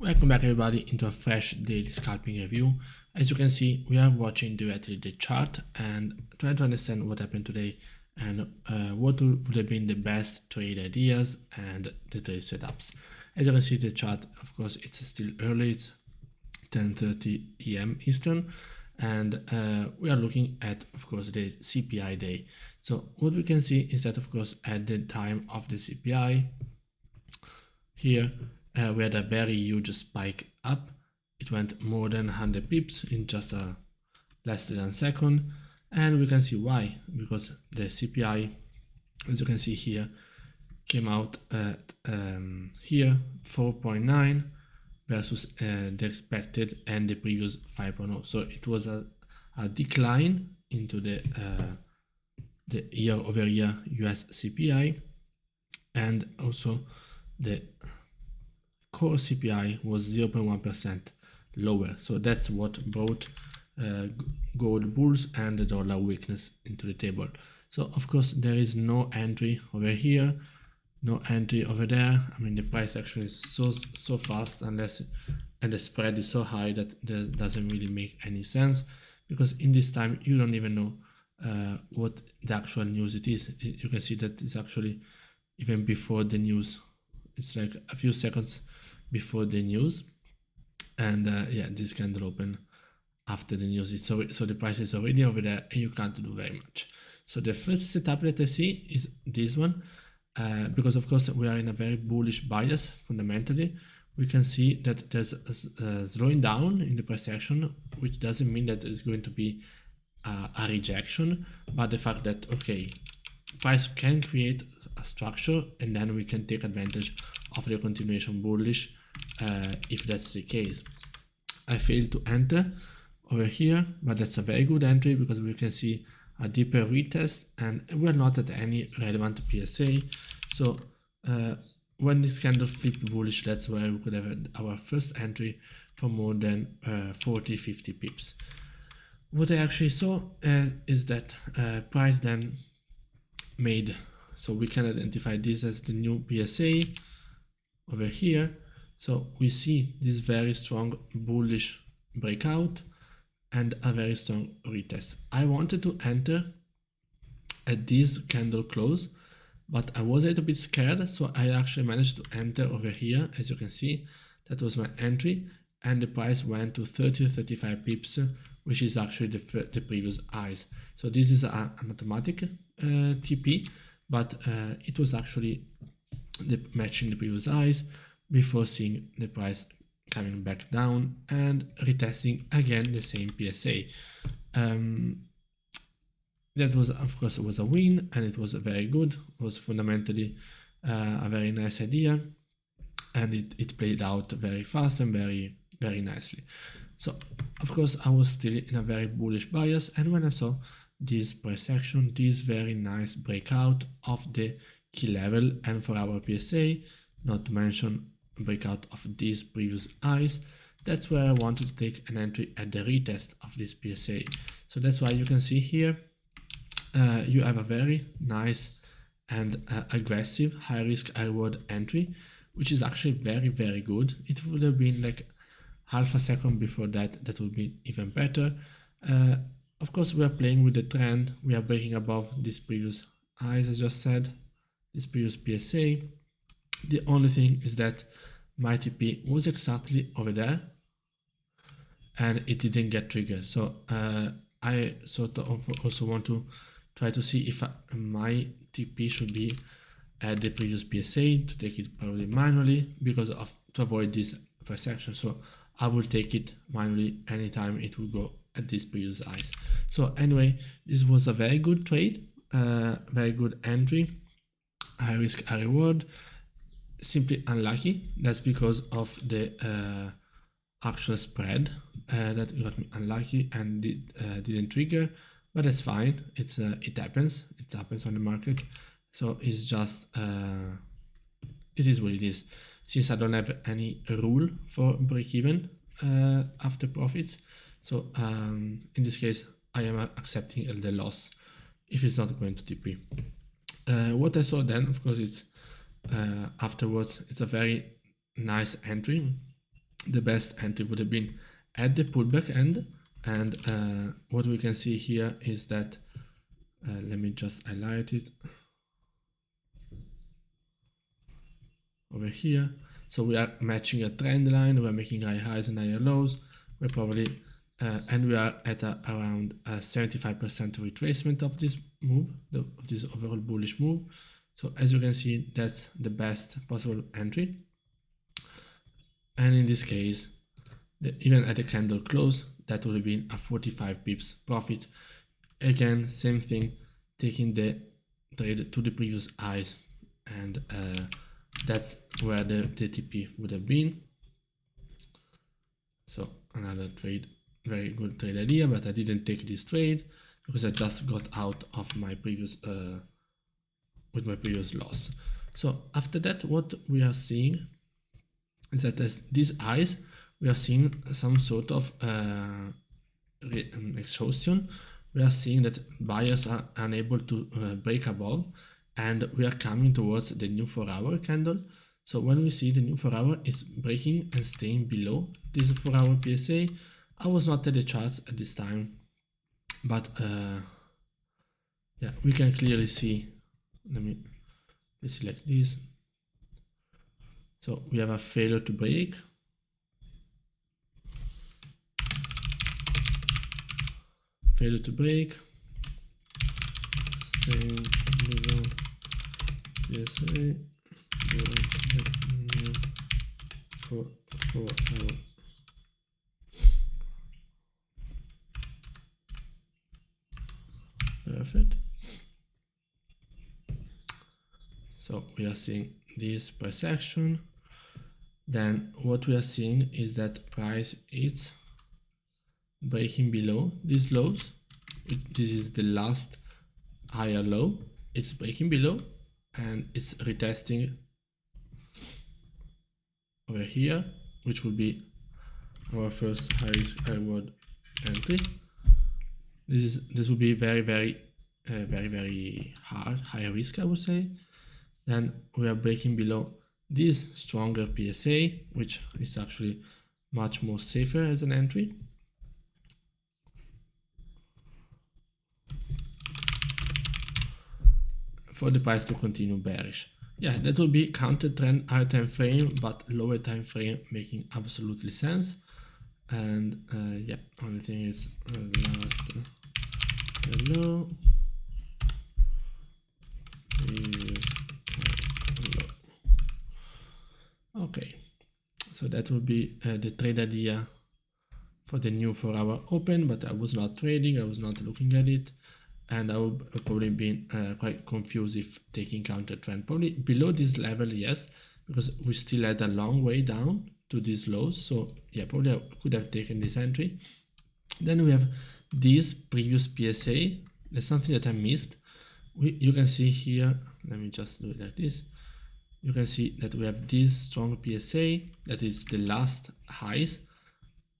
Welcome back everybody into a fresh daily scalping review. As you can see, we are watching directly the chart and trying to understand what happened today and what would have been the best trade ideas and the trade setups. As you can see, the chart, of course, it's still early, it's 10:30 AM Eastern, and we are looking at, of course, the CPI day. So what we can see is that, of course, at the time of the CPI, here we had a very huge spike up. It went more than 100 pips in just a less than a second, and we can see why, because the CPI, as you can see here, came out at here 4.9 versus the expected and the previous 5.0. So it was a decline into the year-over-year US CPI, and also the core CPI was 0.1% lower. So that's what brought gold bulls and the dollar weakness into the table. So of course there is no entry over here, no entry over there. I mean, the price action is so fast, and the spread is so high that that doesn't really make any sense, because in this time you don't even know what the actual news it is. You can see that it's actually even before the news. It's like a few seconds before the news, and yeah, this candle open after the news. So the price is already over there, and you can't do very much. So the first setup that I see is this one, because of course we are in a very bullish bias. Fundamentally, we can see that there's a slowing down in the price action, which doesn't mean that it's going to be a rejection, but the fact that, okay, price can create a structure, and then we can take advantage of the continuation bullish if that's the case. I failed to enter over here, but that's a very good entry because we can see a deeper retest, and we're not at any relevant PSA. So when this candle flipped bullish, that's where we could have our first entry for more than 40-50 pips. What I actually saw is that price then made, so we can identify this as the new PSA over here. So we see this very strong bullish breakout and a very strong retest. I wanted to enter at this candle close, but I was a little bit scared, so I actually managed to enter over here. As you can see, that was my entry, and the price went to 30-35 pips, which is actually the previous highs. So this is an automatic TP, but it was actually matching the previous highs before seeing the price coming back down and retesting again the same PSA. That was, of course, it was a win, and it was very good. It was fundamentally a very nice idea, and it played out very fast and very, very nicely. So of course I was still in a very bullish bias, and when I saw this price action, this very nice breakout of the key level and for our PSA, not to mention breakout of these previous highs, that's where I wanted to take an entry at the retest of this PSA. So that's why you can see here you have a very nice and aggressive high risk high reward entry, which is actually very, very good. It would have been like half a second before that would be even better. Of course, we are playing with the trend. We are breaking above this previous highs, as I just said, this previous PSA. The only thing is that my TP was exactly over there, and it didn't get triggered. So I sort of also want to try to see if my TP should be at the previous PSA, to take it probably manually, because to avoid this price action. So I will take it manually anytime it will go at this previous highs. So anyway, this was a very good trade, very good entry, high risk, high reward. Simply unlucky. That's because of the actual spread that got me unlucky and didn't trigger, but that's fine. It happens. It happens on the market. So it's just it is what it is. Since I don't have any rule for break even after profits, so in this case I am accepting the loss if it's not going to TP. What I saw then, of course, it's afterwards, it's a very nice entry. the best entry would have been at the pullback end. And what we can see here is that, let me just highlight it over here. So we are matching a trend line, we are making high highs and higher lows. We're probably, and we are at around 75% retracement of this move, of this overall bullish move. So as you can see, that's the best possible entry. And in this case, even at the candle close, that would have been a 45 pips profit. Again, same thing, taking the trade to the previous highs, and that's where the TP would have been. So another trade, very good trade idea, but I didn't take this trade because I just got out of my previous with my previous loss. So after that, what we are seeing is that as these highs, we are seeing some sort of exhaustion. We are seeing that buyers are unable to break above, and we are coming towards the new 4-hour candle. So when we see the new 4-hour is breaking and staying below this 4-hour PSA, I was not at the charts at this time, but yeah, we can clearly see. Let me select this. So we have a failure to break. Failure to break. Staying below PSA. 4 hour. Perfect. So we are seeing this price action. Then what we are seeing is that price is breaking below these lows. This is the last higher low. It's breaking below and it's retesting over here, which will be our first high risk high reward entry. This will be very hard, high risk, I would say. Then we are breaking below this stronger PSA, which is actually much more safer as an entry. For the price to continue bearish. Yeah, that will be counter trend higher time frame, but lower time frame making absolutely sense. And yeah, only thing is last low. Okay, so that will be the trade idea for the new 4-hour open, but I was not trading, I was not looking at it, and I would probably been quite confused if taking counter trend. Probably below this level, yes, because we still had a long way down to these lows. So yeah, probably I could have taken this entry. Then we have this previous PSA. There's something that I missed. You can see here, let me just do it like this. You can see that we have this strong PSA that is the last highs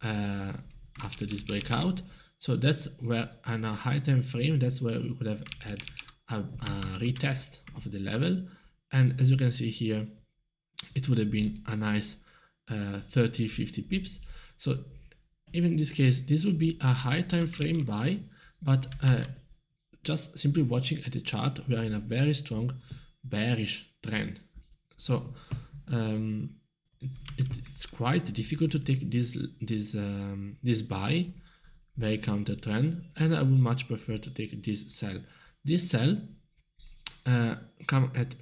after this breakout. So that's where on a high time frame, that's where we could have had a retest of the level. And as you can see here, it would have been a nice 30-50 pips. So even in this case, this would be a high time frame buy, but just simply watching at the chart, we are in a very strong bearish trend. So it's quite difficult to take this buy, very counter trend, and I would much prefer to take this sell. This sell come at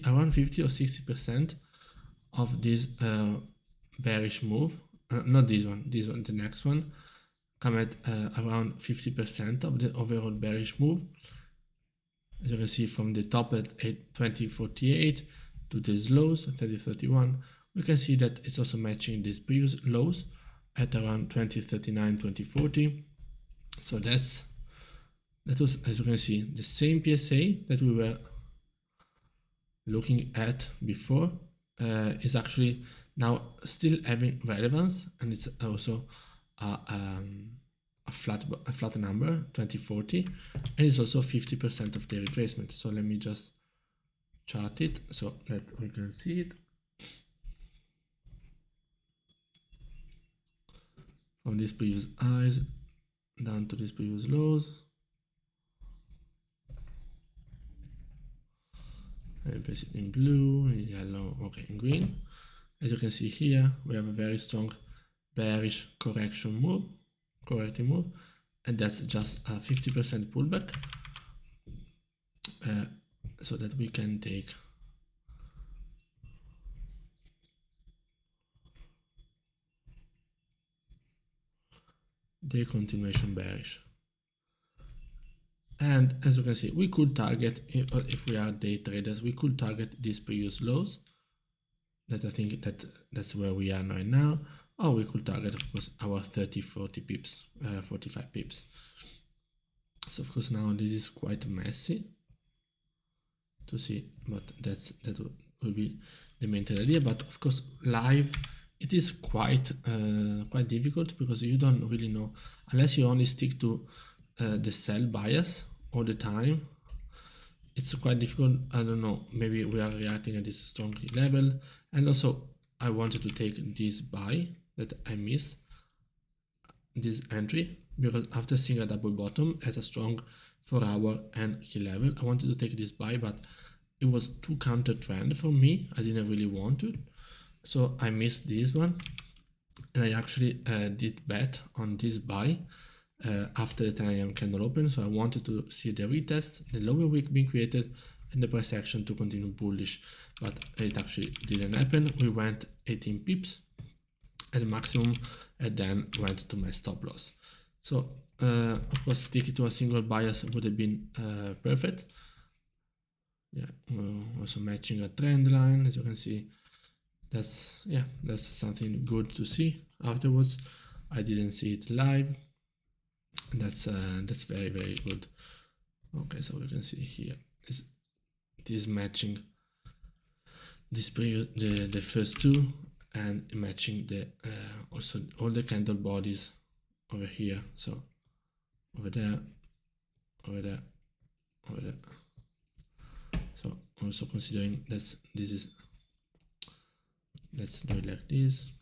around 50 or 60% of this bearish move. Not this one, the next one, come at around 50% of the overall bearish move. As you can see, from the top at 2048 to these lows, 3031, we can see that it's also matching these previous lows at around 2039, 2040. So that was, as you can see, the same PSA that we were looking at before is actually now still having relevance, and it's also a flat number, 2040, and it's also 50% of the retracement. So let me just chart it so that we can see it. from these previous highs down to these previous lows. And basically in blue, in yellow, okay, in green. As you can see here, we have a very strong bearish correcting move, and that's just a 50% pullback, so that we can take the continuation bearish. And as you can see, we could target, if we are day traders, we could target these previous lows. That I think that's where we are right now. Or we could target, of course, our 30, 40 pips, 45 pips. So of course now this is quite messy to see, but that will be the main idea. But of course, live it is quite difficult, because you don't really know, unless you only stick to the sell bias all the time. It's quite difficult. I don't know, maybe we are reacting at this strong level. And also I wanted to take this buy that I missed, this entry, because after seeing a double bottom at a strong 4-hour and key level, I wanted to take this buy, but it was too counter trend for me. I didn't really want to, so I missed this one. And I actually did bet on this buy after the 10 AM candle open. So I wanted to see the retest, the lower wick being created, and the price action to continue bullish, but it actually didn't happen. We went 18 pips at the maximum, and then went to my stop loss. So of course, sticking to a single bias would have been perfect. Yeah, also matching a trend line, as you can see. That's something good to see afterwards. I didn't see it live. That's very, very good. Okay, so we can see here is this matching this period, the first two, and matching the also all the candle bodies over here. So over there, over there, over there. So also considering this is, let's do it like this,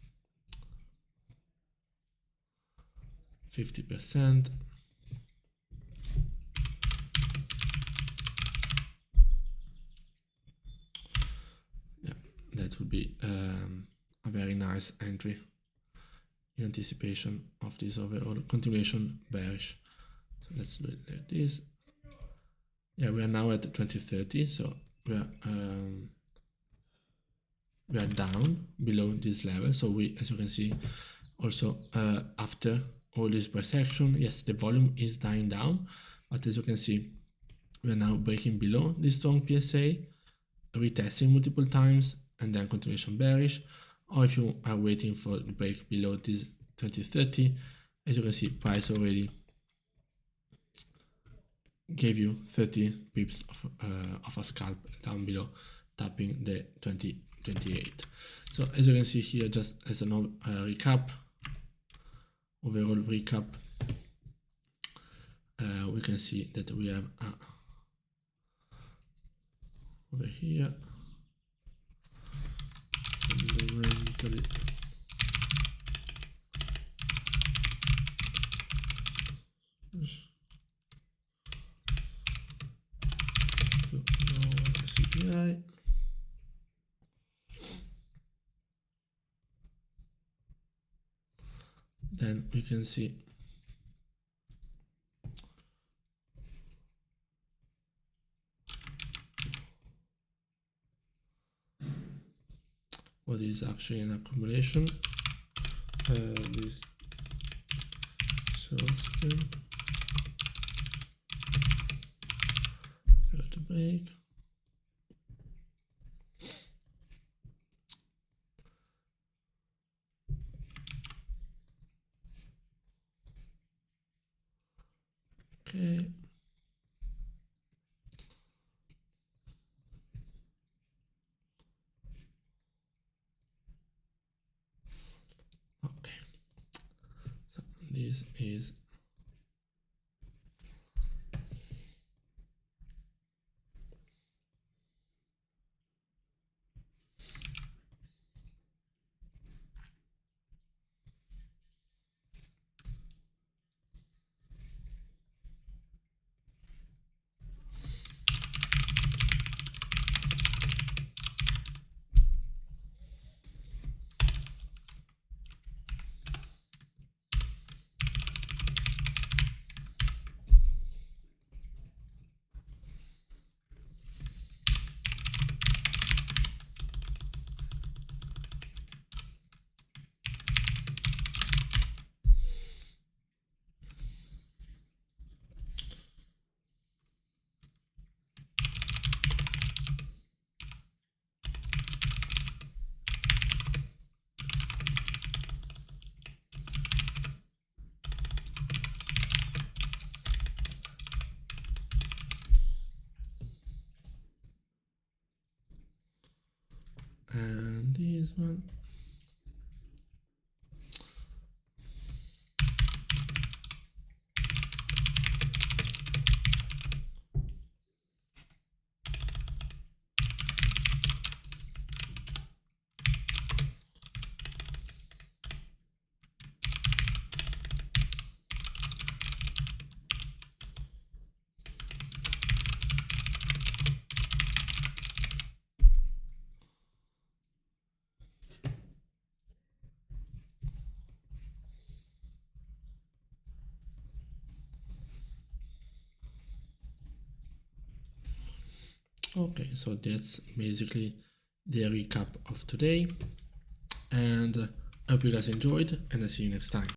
50%. Yeah, that would be a very nice entry in anticipation of this overall continuation bearish. So let's do it like this. Yeah, we are now at 2030, so we are down below this level. So we, as you can see, also after all this price action, yes, the volume is dying down, but as you can see, we are now breaking below this strong PSA, retesting multiple times, and then continuation bearish. Or if you are waiting for the break below this 2030, as you can see, price already gave you 30 pips of a scalp down below, tapping the 2028. So as you can see here, just as an recap, overall recap, we can see that we have over here fundamentally CPI. Then we can see what is actually an accumulation. This system to break. Okay. Okay. So this is one. Okay, so that's basically the recap of today, and I hope you guys enjoyed, and I'll see you next time.